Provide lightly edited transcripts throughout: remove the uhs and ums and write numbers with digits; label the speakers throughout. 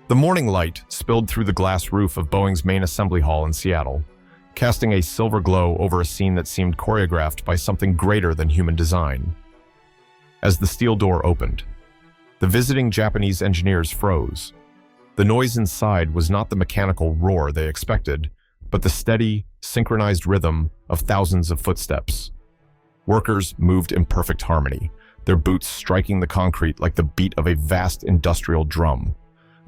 Speaker 1: The morning light spilled through the glass roof of Boeing's main assembly hall in Seattle, casting a silver glow over a scene that seemed choreographed by something greater than human design. As the steel door opened, the visiting Japanese engineers froze. The noise inside was not the mechanical roar they expected, but the steady, synchronized rhythm of thousands of footsteps. Workers moved in perfect harmony, their boots striking the concrete like the beat of a vast industrial drum.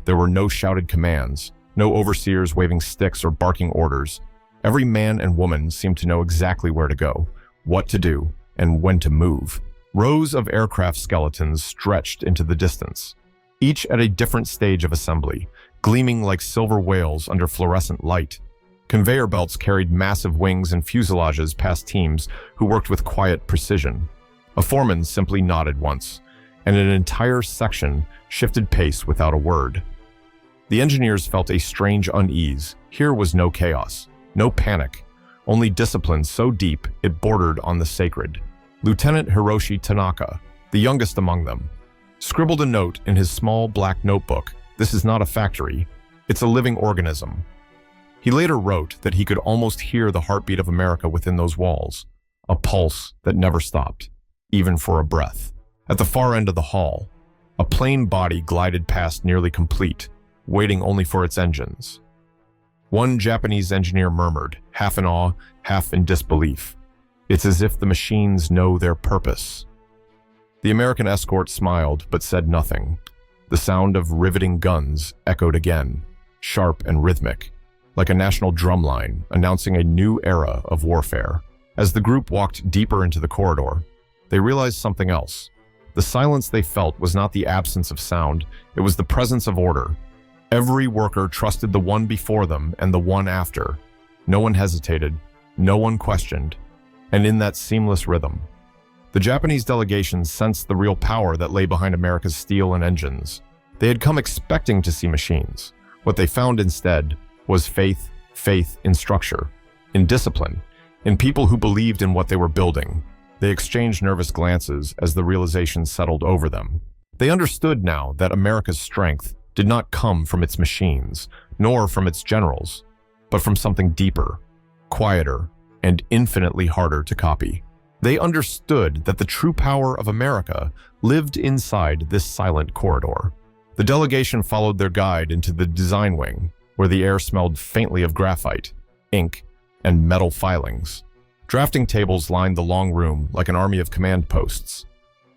Speaker 1: There were no shouted commands, no overseers waving sticks or barking orders. Every man and woman seemed to know exactly where to go, what to do, and when to move. Rows of aircraft skeletons stretched into the distance, each at a different stage of assembly, gleaming like silver whales under fluorescent light. Conveyor belts carried massive wings and fuselages past teams who worked with quiet precision. A foreman simply nodded once, and an entire section shifted pace without a word. The engineers felt a strange unease. Here was no chaos, no panic, only discipline so deep it bordered on the sacred. Lieutenant Hiroshi Tanaka, the youngest among them, scribbled a note in his small black notebook. This is not a factory, it's a living organism. He later wrote that he could almost hear the heartbeat of America within those walls, a pulse that never stopped, even for a breath. At the far end of the hall, a plane body glided past nearly complete, waiting only for its engines. One Japanese engineer murmured, half in awe, half in disbelief. It's as if the machines know their purpose. The American escort smiled but said nothing. The sound of riveting guns echoed again, sharp and rhythmic, like a national drumline announcing a new era of warfare. As the group walked deeper into the corridor, they realized something else. The silence they felt was not the absence of sound, it was the presence of order. Every worker trusted the one before them and the one after. No one hesitated, no one questioned. And in that seamless rhythm, the Japanese delegation sensed the real power that lay behind America's steel and engines. They had come expecting to see machines. What they found instead was faith in structure, in discipline, in people who believed in what they were building. They exchanged nervous glances as the realization settled over them. They understood now that America's strength did not come from its machines, nor from its generals, but from something deeper, quieter, and infinitely harder to copy. They understood that the true power of America lived inside this silent corridor. The delegation followed their guide into the design wing, where the air smelled faintly of graphite, ink, and metal filings. Drafting tables lined the long room like an army of command posts,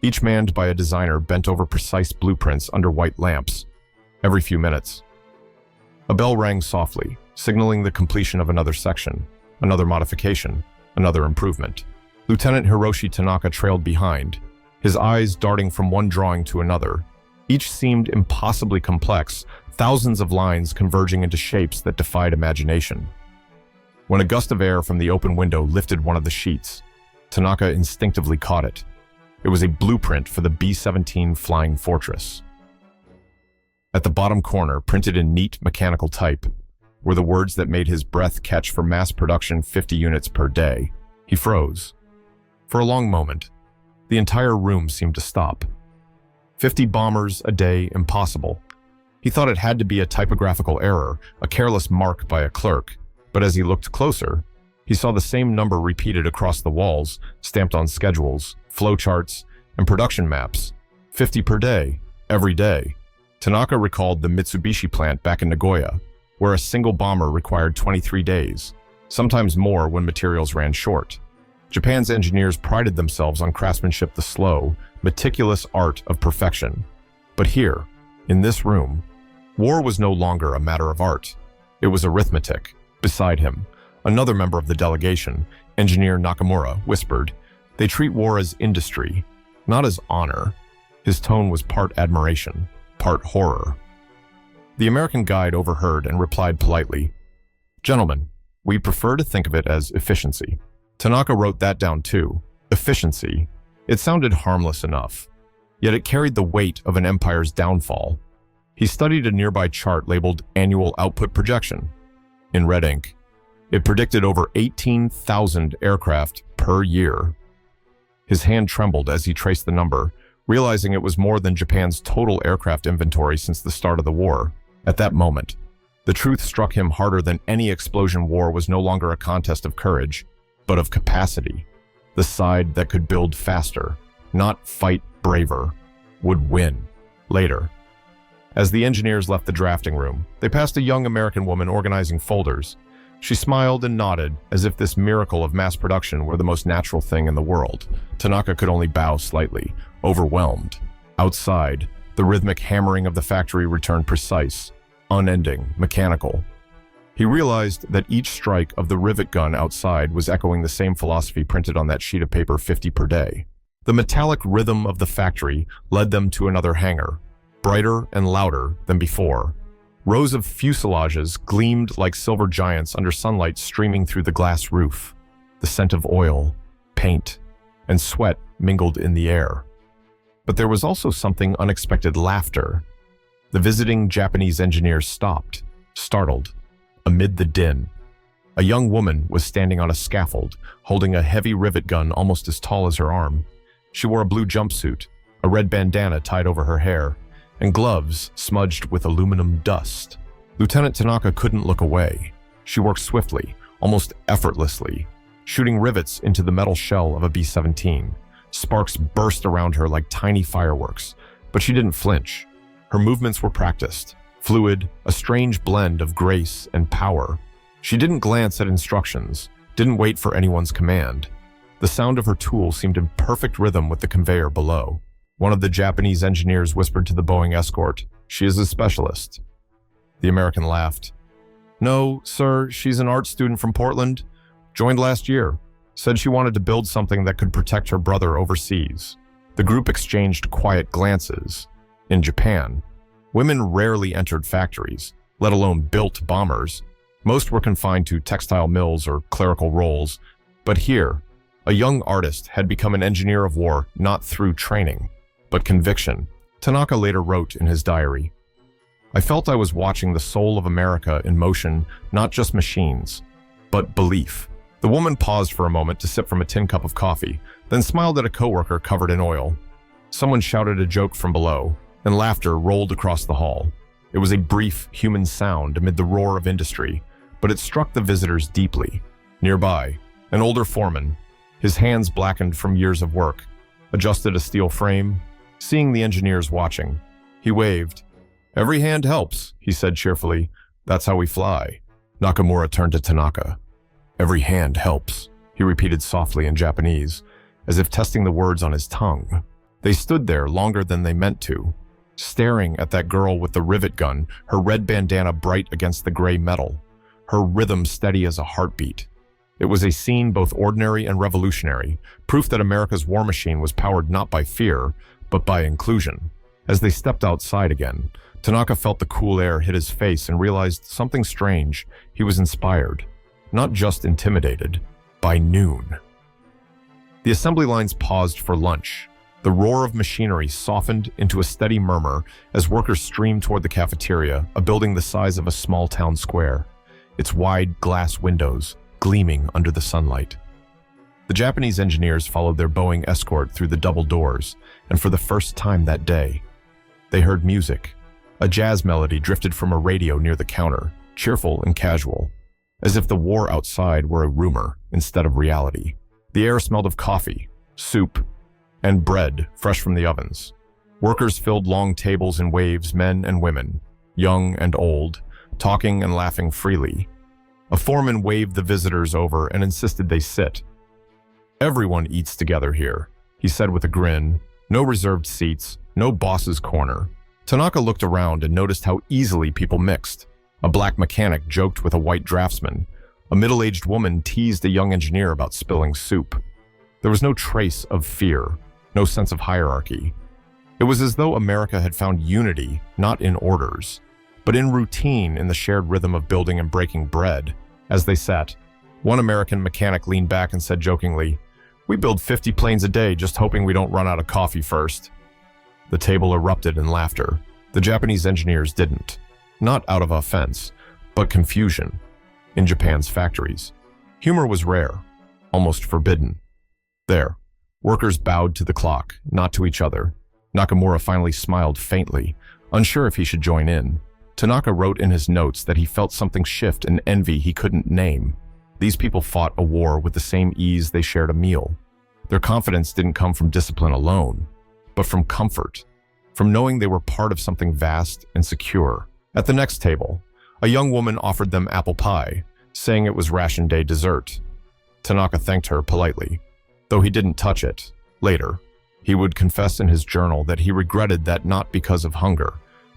Speaker 1: each manned by a designer bent over precise blueprints under white lamps. Every few minutes, a bell rang softly, signaling the completion of another section, another modification, another improvement. Lieutenant Hiroshi Tanaka trailed behind, his eyes darting from one drawing to another. Each seemed impossibly complex, thousands of lines converging into shapes that defied imagination. When a gust of air from the open window lifted one of the sheets, Tanaka instinctively caught it. It was a blueprint for the B-17 Flying Fortress. At the bottom corner, printed in neat mechanical type, were the words that made his breath catch for mass production 50 units per day. He froze. For a long moment, the entire room seemed to stop. 50 bombers a day, impossible. He thought it had to be a typographical error, a careless mark by a clerk. But as he looked closer, he saw the same number repeated across the walls, stamped on schedules, flowcharts, and production maps. 50 per day, every day. Tanaka recalled the Mitsubishi plant back in Nagoya, where a single bomber required 23 days, sometimes more when materials ran short. Japan's engineers prided themselves on craftsmanship, the slow, meticulous art of perfection. But here, in this room, war was no longer a matter of art. It was arithmetic. Beside him, another member of the delegation, Engineer Nakamura, whispered, "They treat war as industry, not as honor." His tone was part admiration, part horror. The American guide overheard and replied politely, "Gentlemen, we prefer to think of it as efficiency." Tanaka wrote that down too. Efficiency. It sounded harmless enough, yet it carried the weight of an empire's downfall. He studied a nearby chart labeled Annual Output Projection. In red ink, it predicted over 18,000 aircraft per year. His hand trembled as he traced the number, realizing it was more than Japan's total aircraft inventory since the start of the war. At that moment, the truth struck him harder than any explosion. War was no longer a contest of courage, but of capacity. The side that could build faster, not fight braver, would win. Later, as the engineers left the drafting room, they passed a young American woman organizing folders. She smiled and nodded, as if this miracle of mass production were the most natural thing in the world. Tanaka could only bow slightly, overwhelmed. Outside, the rhythmic hammering of the factory returned precise, unending, mechanical. He realized that each strike of the rivet gun outside was echoing the same philosophy printed on that sheet of paper 50 per day. The metallic rhythm of the factory led them to another hangar, brighter and louder than before. Rows of fuselages gleamed like silver giants under sunlight streaming through the glass roof. The scent of oil, paint, and sweat mingled in the air. But there was also something unexpected: laughter. The visiting Japanese engineers stopped, startled. Amid the din, a young woman was standing on a scaffold, holding a heavy rivet gun almost as tall as her arm. She wore a blue jumpsuit, a red bandana tied over her hair, and gloves smudged with aluminum dust. Lieutenant Tanaka couldn't look away. She worked swiftly, almost effortlessly, shooting rivets into the metal shell of a B-17. Sparks burst around her like tiny fireworks, but she didn't flinch. Her movements were practiced, fluid, a strange blend of grace and power. She didn't glance at instructions, didn't wait for anyone's command. The sound of her tool seemed in perfect rhythm with the conveyor below. One of the Japanese engineers whispered to the Boeing escort, "She is a specialist." The American laughed. "No, sir, she's an art student from Portland. Joined last year. Said she wanted to build something that could protect her brother overseas." The group exchanged quiet glances. In Japan, women rarely entered factories, let alone built bombers. Most were confined to textile mills or clerical roles. But here, a young artist had become an engineer of war not through training, but conviction. Tanaka later wrote in his diary, "I felt I was watching the soul of America in motion, not just machines, but belief." The woman paused for a moment to sip from a tin cup of coffee, then smiled at a coworker covered in oil. Someone shouted a joke from below, and laughter rolled across the hall. It was a brief human sound amid the roar of industry, but it struck the visitors deeply. Nearby, an older foreman, his hands blackened from years of work, adjusted a steel frame. Seeing the engineers watching, he waved. "Every hand helps," he said cheerfully. "That's how we fly." Nakamura turned to Tanaka. "Every hand helps," he repeated softly in Japanese, as if testing the words on his tongue. They stood there longer than they meant to, staring at that girl with the rivet gun, her red bandana bright against the gray metal, her rhythm steady as a heartbeat. It was a scene both ordinary and revolutionary, proof that America's war machine was powered not by fear, but by inclusion. As they stepped outside again, Tanaka felt the cool air hit his face and realized something strange. He was inspired, not just intimidated, by noon. The assembly lines paused for lunch. The roar of machinery softened into a steady murmur as workers streamed toward the cafeteria, a building the size of a small town square, its wide glass windows gleaming under the sunlight. The Japanese engineers followed their Boeing escort through the double doors, and for the first time that day, they heard music. A jazz melody drifted from a radio near the counter, cheerful and casual, as if the war outside were a rumor instead of reality. The air smelled of coffee, soup, and bread fresh from the ovens. Workers filled long tables in waves, men and women, young and old, talking and laughing freely. A foreman waved the visitors over and insisted they sit. "Everyone eats together here," he said with a grin. "No reserved seats, no boss's corner." Tanaka looked around and noticed how easily people mixed. A black mechanic joked with a white draftsman. A middle-aged woman teased a young engineer about spilling soup. There was no trace of fear, no sense of hierarchy. It was as though America had found unity, not in orders, but in routine, in the shared rhythm of building and breaking bread. As they sat, one American mechanic leaned back and said jokingly, "We build 50 planes a day just hoping we don't run out of coffee first." The table erupted in laughter. The Japanese engineers didn't. Not out of offense, but confusion. In Japan's factories, humor was rare, almost forbidden. There, workers bowed to the clock, not to each other. Nakamura finally smiled faintly, unsure if he should join in. Tanaka wrote in his notes that he felt something shift in envy he couldn't name. These people fought a war with the same ease they shared a meal. Their confidence didn't come from discipline alone, but from comfort, from knowing they were part of something vast and secure. At the next table, a young woman offered them apple pie, saying it was ration day dessert. Tanaka thanked her politely, though he didn't touch it. Later, he would confess in his journal that he regretted that not because of hunger,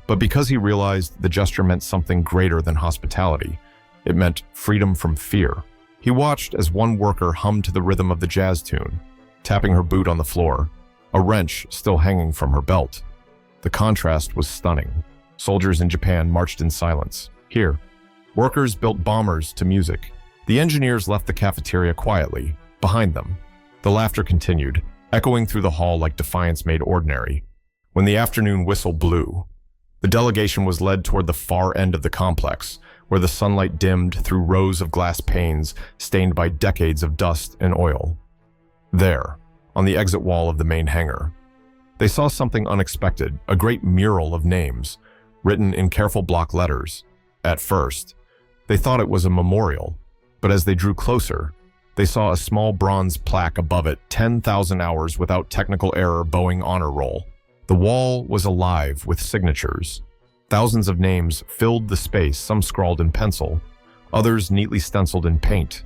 Speaker 1: but because he realized the gesture meant something greater than hospitality. It meant freedom from fear. He watched as one worker hummed to the rhythm of the jazz tune, tapping her boot on the floor, a wrench still hanging from her belt. The contrast was stunning. Soldiers in Japan marched in silence. Here, workers built bombers to music. The engineers left the cafeteria quietly, behind them. The laughter continued, echoing through the hall like defiance made ordinary. When the afternoon whistle blew, the delegation was led toward the far end of the complex, where the sunlight dimmed through rows of glass panes stained by decades of dust and oil. There, on the exit wall of the main hangar, they saw something unexpected, a great mural of names, written in careful block letters. At first, they thought it was a memorial, but as they drew closer, they saw a small bronze plaque above it, 10,000 hours without technical error Boeing honor roll. The wall was alive with signatures. Thousands of names filled the space, some scrawled in pencil, others neatly stenciled in paint.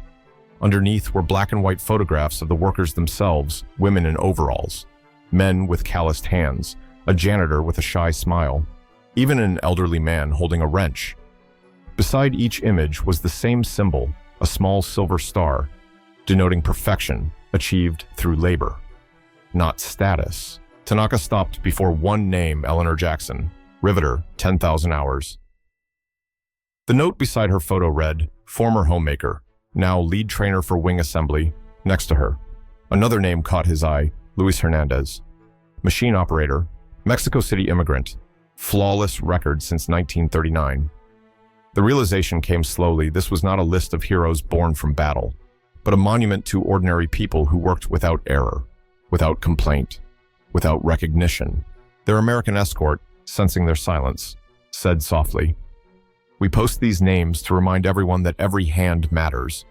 Speaker 1: Underneath were black and white photographs of the workers themselves, women in overalls, men with calloused hands, a janitor with a shy smile, even an elderly man holding a wrench. Beside each image was the same symbol, a small silver star, denoting perfection achieved through labor, not status. Tanaka stopped before one name, Eleanor Jackson, riveter, 10,000 hours. The note beside her photo read, former homemaker, now lead trainer for wing assembly. Next to her, another name caught his eye, Luis Hernandez, machine operator, Mexico City immigrant, flawless record since 1939. The realization came slowly. This was not a list of heroes born from battle, but a monument to ordinary people who worked without error, without complaint, without recognition. Their American escort, sensing their silence, said softly, "We post these names to remind everyone that every hand matters.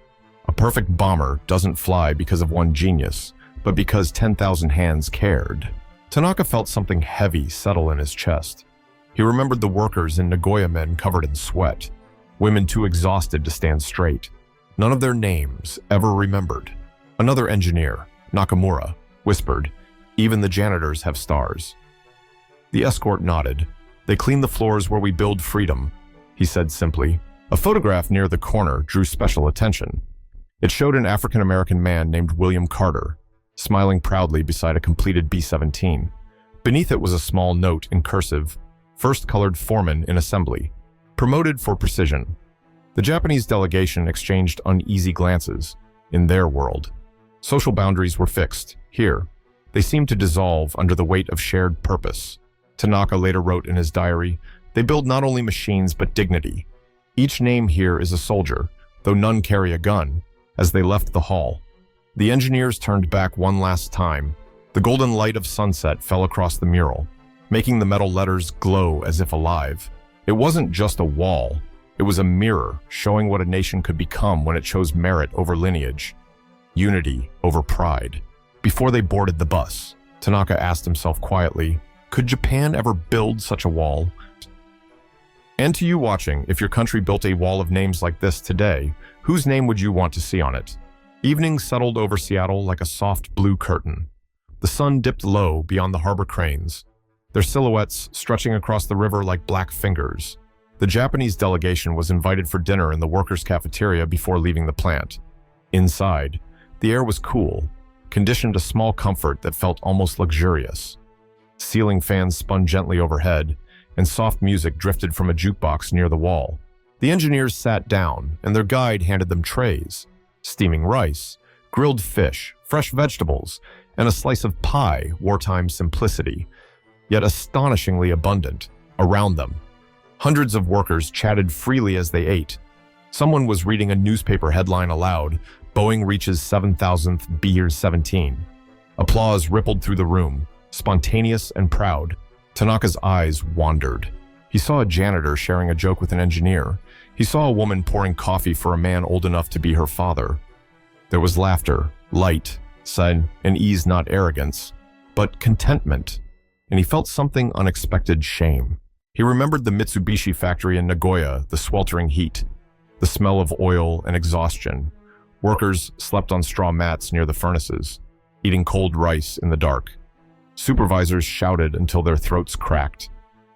Speaker 1: A perfect bomber doesn't fly because of one genius, but because 10,000 hands cared." Tanaka felt something heavy settle in his chest. He remembered the workers in Nagoya, men covered in sweat, women too exhausted to stand straight. None of their names ever remembered. Another engineer, Nakamura, whispered, "Even the janitors have stars." The escort nodded. "They clean the floors where we build freedom," he said simply. A photograph near the corner drew special attention. It showed an African-American man named William Carter, smiling proudly beside a completed B-17. Beneath it was a small note in cursive, "First colored foreman in assembly, promoted for precision." The Japanese delegation exchanged uneasy glances. In their world, social boundaries were fixed. Here, they seemed to dissolve under the weight of shared purpose. Tanaka later wrote in his diary, "They build not only machines but dignity. Each name here is a soldier, though none carry a gun." As they left the hall, the engineers turned back one last time. The golden light of sunset fell across the mural, making the metal letters glow as if alive. It wasn't just a wall. It was a mirror showing what a nation could become when it chose merit over lineage, unity over pride. Before they boarded the bus, Tanaka asked himself quietly, could Japan ever build such a wall? And to you watching, if your country built a wall of names like this today, whose name would you want to see on it? Evening settled over Seattle like a soft blue curtain. The sun dipped low beyond the harbor cranes, their silhouettes stretching across the river like black fingers. The Japanese delegation was invited for dinner in the workers' cafeteria before leaving the plant. Inside, the air was cool, conditioned to small comfort that felt almost luxurious. Ceiling fans spun gently overhead, and soft music drifted from a jukebox near the wall. The engineers sat down, and their guide handed them trays, steaming rice, grilled fish, fresh vegetables, and a slice of pie, wartime simplicity, yet astonishingly abundant. Around them, hundreds of workers chatted freely as they ate. Someone was reading a newspaper headline aloud, "Boeing reaches 7,000th B-17." Applause rippled through the room, spontaneous and proud. Tanaka's eyes wandered. He saw a janitor sharing a joke with an engineer. He saw a woman pouring coffee for a man old enough to be her father. There was laughter, light, said, and ease, not arrogance, but contentment, and he felt something unexpected shame. He remembered the Mitsubishi factory in Nagoya, the sweltering heat, the smell of oil and exhaustion. Workers slept on straw mats near the furnaces, eating cold rice in the dark. Supervisors shouted until their throats cracked.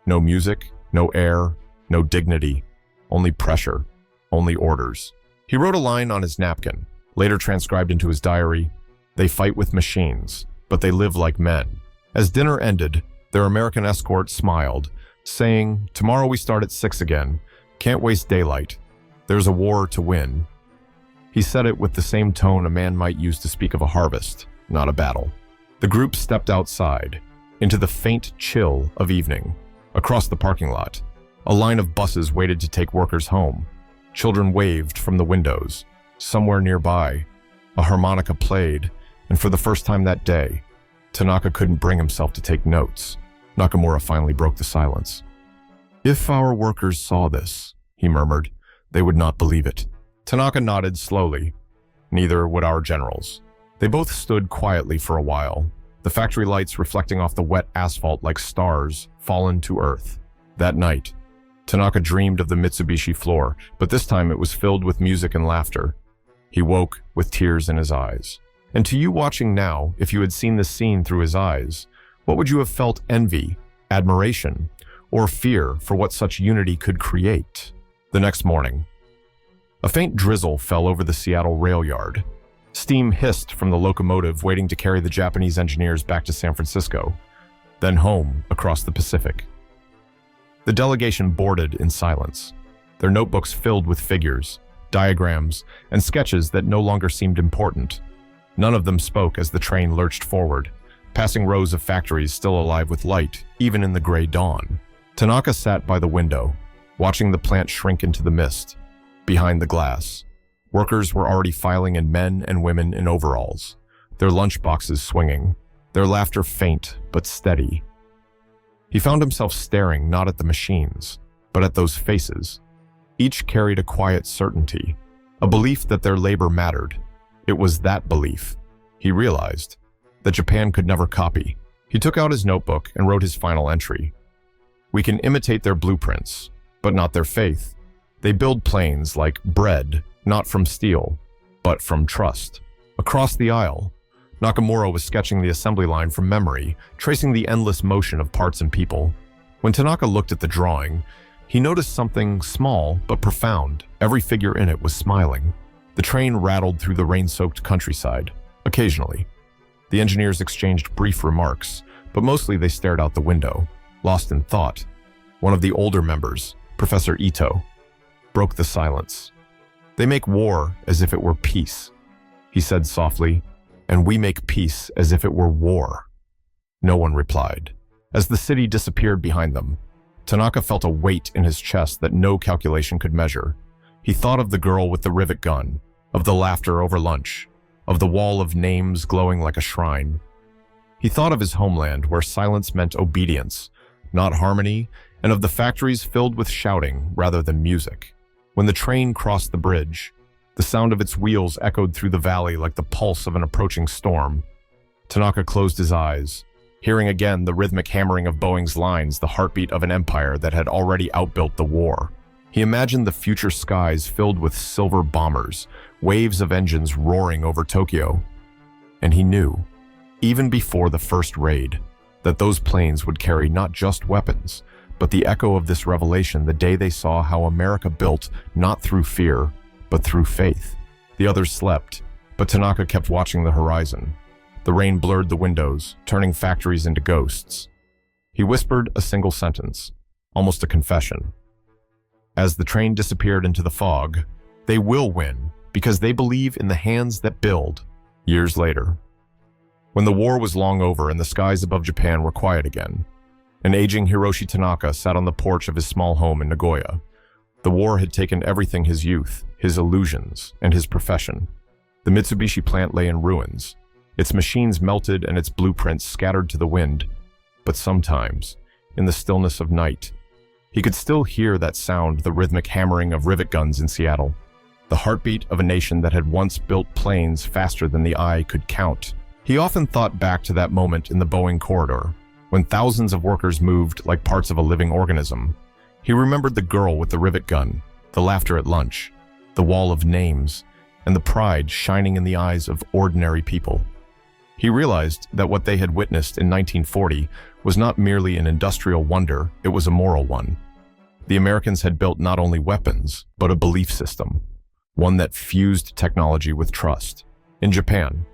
Speaker 1: No music, no air, no dignity, only pressure, only orders. He wrote a line on his napkin, later transcribed into his diary. They fight with machines, but they live like men. As dinner ended, their American escort smiled, saying, "Tomorrow we start at 6 again. Can't waste daylight. There's a war to win." He said it with the same tone a man might use to speak of a harvest, not a battle. The group stepped outside, into the faint chill of evening. Across the parking lot, a line of buses waited to take workers home. Children waved from the windows. Somewhere nearby, a harmonica played, and for the first time that day, Tanaka couldn't bring himself to take notes. Nakamura finally broke the silence. "If our workers saw this," he murmured, "they would not believe it." Tanaka nodded slowly. Neither would our generals. They both stood quietly for a while, the factory lights reflecting off the wet asphalt like stars fallen to earth. That night, Tanaka dreamed of the Mitsubishi floor, but this time it was filled with music and laughter. He woke with tears in his eyes. And to you watching now, if you had seen this scene through his eyes, what would you have felt? Envy, admiration, or fear for what such unity could create? The next morning, a faint drizzle fell over the Seattle rail yard. Steam hissed from the locomotive waiting to carry the Japanese engineers back to San Francisco, then home across the Pacific. The delegation boarded in silence, their notebooks filled with figures, diagrams, and sketches that no longer seemed important. None of them spoke as the train lurched forward, passing rows of factories still alive with light, even in the gray dawn. Tanaka sat by the window, watching the plant shrink into the mist. Behind the glass, workers were already filing in, men and women in overalls, their lunch boxes swinging, their laughter faint but steady. He found himself staring not at the machines, but at those faces. Each carried a quiet certainty, a belief that their labor mattered. It was that belief, he realized, that Japan could never copy. He took out his notebook and wrote his final entry. "We can imitate their blueprints, but not their faith. They build planes like bread, not from steel, but from trust." Across the aisle, Nakamura was sketching the assembly line from memory, tracing the endless motion of parts and people. When Tanaka looked at the drawing, he noticed something small but profound. Every figure in it was smiling. The train rattled through the rain-soaked countryside. Occasionally, the engineers exchanged brief remarks, but mostly they stared out the window, lost in thought. One of the older members, Professor Ito, broke the silence. "They make war as if it were peace," he said softly, "and we make peace as if it were war." No one replied. As the city disappeared behind them, Tanaka felt a weight in his chest that no calculation could measure. He thought of the girl with the rivet gun, of the laughter over lunch, of the wall of names glowing like a shrine. He thought of his homeland where silence meant obedience, not harmony, and of the factories filled with shouting rather than music. When the train crossed the bridge, the sound of its wheels echoed through the valley like the pulse of an approaching storm. Tanaka closed his eyes, hearing again the rhythmic hammering of Boeing's lines, the heartbeat of an empire that had already outbuilt the war. He imagined the future skies filled with silver bombers, waves of engines roaring over Tokyo. And he knew, even before the first raid, that those planes would carry not just weapons, but the echo of this revelation the day they saw how America built not through fear, but through faith. The others slept, but Tanaka kept watching the horizon. The rain blurred the windows, turning factories into ghosts. He whispered a single sentence, almost a confession. As the train disappeared into the fog, "They will win, because they believe in the hands that build." Years later, when the war was long over and the skies above Japan were quiet again, an aging Hiroshi Tanaka sat on the porch of his small home in Nagoya. The war had taken everything: his youth, his illusions, and his profession. The Mitsubishi plant lay in ruins, its machines melted and its blueprints scattered to the wind. But sometimes, in the stillness of night, He could still hear that sound, the rhythmic hammering of rivet guns in Seattle, the heartbeat of a nation that had once built planes faster than the eye could count. He often thought back to that moment in the Boeing corridor, when thousands of workers moved like parts of a living organism. He remembered the girl with the rivet gun, the laughter at lunch, the wall of names, and the pride shining in the eyes of ordinary people. He realized that what they had witnessed in 1940 was not merely an industrial wonder, it was a moral one. The Americans had built not only weapons, but a belief system, one that fused technology with trust. In Japan,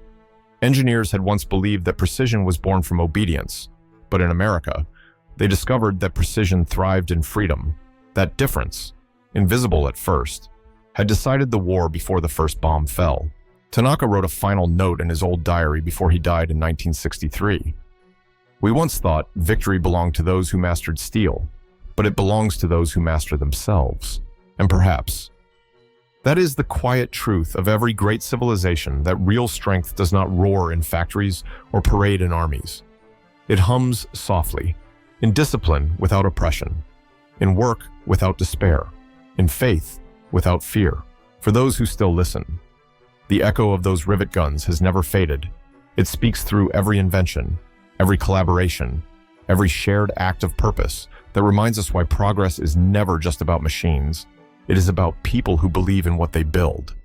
Speaker 1: engineers had once believed that precision was born from obedience, but in America, they discovered that precision thrived in freedom. That difference, invisible at first, had decided the war before the first bomb fell. Tanaka wrote a final note in his old diary before he died in 1963. "We once thought victory belonged to those who mastered steel, but it belongs to those who master themselves. And perhaps that is the quiet truth of every great civilization, that real strength does not roar in factories or parade in armies. It hums softly, in discipline without oppression, in work without despair, in faith without fear." For those who still listen, the echo of those rivet guns has never faded. It speaks through every invention, every collaboration, every shared act of purpose that reminds us why progress is never just about machines. It is about people who believe in what they build.